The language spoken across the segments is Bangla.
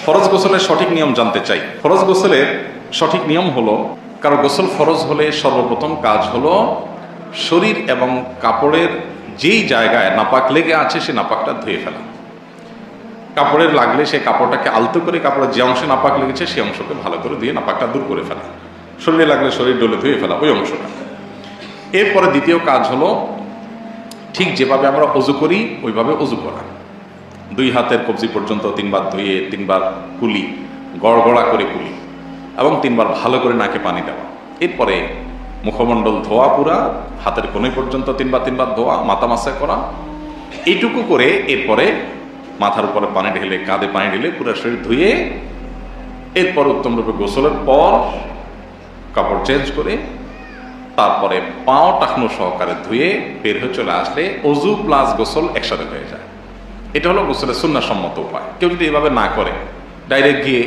ফরজ গোসলের সঠিক নিয়ম জানতে চাই। ফরজ গোসলের সঠিক নিয়ম হলো, কারণ গোসল ফরজ হলে সর্বপ্রথম কাজ হলো শরীর এবং কাপড়ের যেই জায়গায় নাপাক লেগে আছে সে নাপাকটা ধুয়ে ফেলা। কাপড়ের লাগলে সে কাপড়টাকে আলতো করে কাপড়ের যে অংশে নাপাক লেগেছে সেই অংশকে ভালো করে দিয়ে নাপাকটা দূর করে ফেলা। শরীরে লাগলে শরীর ডলে ধুয়ে ফেলা ওই অংশটা। এরপরে দ্বিতীয় কাজ হলো ঠিক যেভাবে আমরা অজু করি ওইভাবে অজু করা। 2 হাতের কবজি পর্যন্ত 3 বার ধুয়ে 3 বার কুলি, গড়গড়া করে কুলি, এবং 3 বার ভালো করে নাকে পানি দেওয়া। এরপরে মুখমণ্ডল ধোয়া, পুরা হাতের কোণে পর্যন্ত 3 বার ধোয়া, মাথা মাসা করা। এইটুকু করে এরপরে মাথার উপরে পানি ঢেলে, কাঁধে পানি ঢেলে পুরো শরীর ধুয়ে এরপর উত্তমরূপে গোসলের পর কাপড় চেঞ্জ করে তারপরে পাও টাকনো সহকারে ধুয়ে বের হয়ে চলে আসলে অজু প্লাস গোসল একসাথে হয়ে যায়। এটা হলো গোসলের সুন্নাহসম্মত উপায়। কেউ যদি এভাবে না করে, ডাইরেক্ট গিয়ে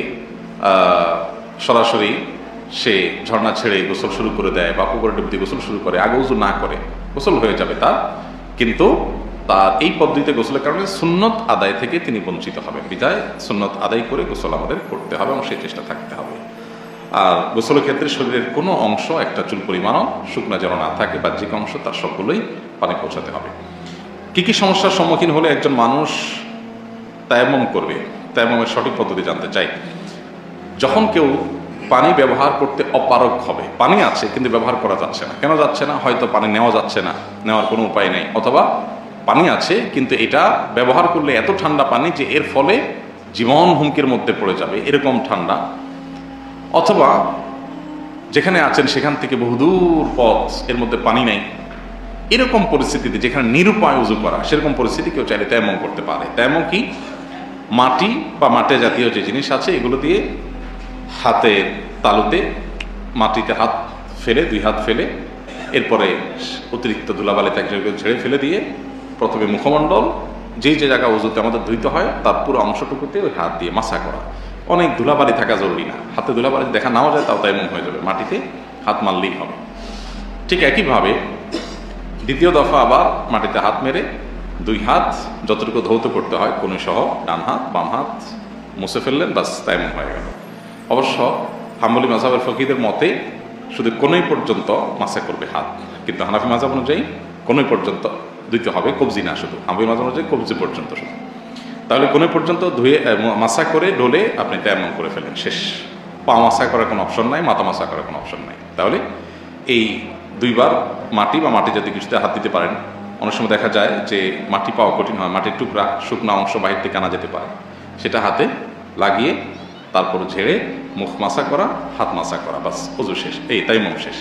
সরাসরি সে ঝর্ণা ছেড়ে গোসল শুরু করে দেয় বা পুকুরে ডুব দিয়ে গোসল শুরু করে, আগে উজু না করে, গোসল হয়ে যাবে তার, কিন্তু তার এই পদ্ধতিতে গোসলের কারণে সুন্নত আদায় থেকে তিনি বঞ্চিত হবেন। বিধায় সুন্নত আদায় করে গোসল আমাদের করতে হবে এবং সেই চেষ্টা থাকতে হবে। আর গোসলের ক্ষেত্রে শরীরের কোনো অংশ একটা চুল পরিমাণও শুকনা যেন না থাকে, বাহ্যিক অংশ তার সবগুলোই পানি পৌঁছাতে হবে। কি কি সমস্যার সম্মুখীন হলে একজন মানুষ তায়াম্মুম করবে, তায়াম্মুমের সঠিক পদ্ধতি জানতে চাই। যখন কেউ পানি ব্যবহার করতে অপারগ হবে, পানি আছে কিন্তু ব্যবহার করা যাচ্ছে না। কেন যাচ্ছে না? হয়তো পানি নেওয়া যাচ্ছে না, নেওয়ার কোনো উপায় নেই, অথবা পানি আছে কিন্তু এটা ব্যবহার করলে এত ঠান্ডা পানি যে এর ফলে জীবন হুমকির মধ্যে পড়ে যাবে, এরকম ঠান্ডা, অথবা যেখানে আছেন সেখান থেকে বহুদূর পথ, এর মধ্যে পানি নেই, এরকম পরিস্থিতিতে যেখানে নিরুপায় উজু করা, সেরকম পরিস্থিতি কেউ চাইলে তায়াম্মুম করতে পারে। তায়াম্মুম কি? মাটি বা মাটে জাতীয় যে জিনিস আছে এগুলো দিয়ে হাতের তালুতে মাটিতে হাত ফেলে, 2 হাত ফেলে, এরপরে অতিরিক্ত ধুলাবালি থেকে ঝেড়ে ফেলে দিয়ে প্রথমে মুখমণ্ডল, যে জায়গা উজুতে আমাদের ধুইতে হয় তার পুরো অংশটুকুতে ওই হাত দিয়ে মাসা করা। অনেক ধুলাবালি থাকা জরুরি না, হাতে ধুলাবালি দেখা নাও যায় তাও তায়াম্মুম হয়ে যাবে, মাটিতে হাত মারলেই হবে। ঠিক একইভাবে দ্বিতীয় দফা আবার মাটিতে হাত মেরে 2 হাত যতটুকু ধৌত করতে হয় কোণে সহ, ডান হাত বাম হাত মুছে ফেললেন, বাস তায়াম্মুম হয়ে গেল। অবশ্য হাম্বলি মাযহাবের ফকিহদের মতে শুধু কোণে পর্যন্ত মাসা করবে হাত, কিন্তু হানাফি মাযহাব অনুযায়ী কোণে পর্যন্ত ধুইতে হবে, কবজি না শুধু। হাম্বলি মাযহাব অনুযায়ী কবজি পর্যন্ত শুধু। তাহলে কোণে পর্যন্ত ধুয়ে মাসা করে ডলে আপনি তায়াম্মুম করে ফেলেন, শেষ। পা মাসা করার কোনো অপশন নাই, মাথা মাসা করার কোনো অপশন নাই। তাহলে এই 2 বার মাটি বা মাটি জাতীয় কিছুতে হাত দিতে পারেন। অনেক সময় দেখা যায় যে মাটি পাওয়া কঠিন হয়, মাটির টুকরা শুকনা অংশ বাহির থেকে আনা যেতে পারে, সেটা হাতে লাগিয়ে তারপর ঝেড়ে মুখ মাসা করা, হাত মাসা করা, বাস ওযু শেষ, এই তায়াম্মুম শেষ।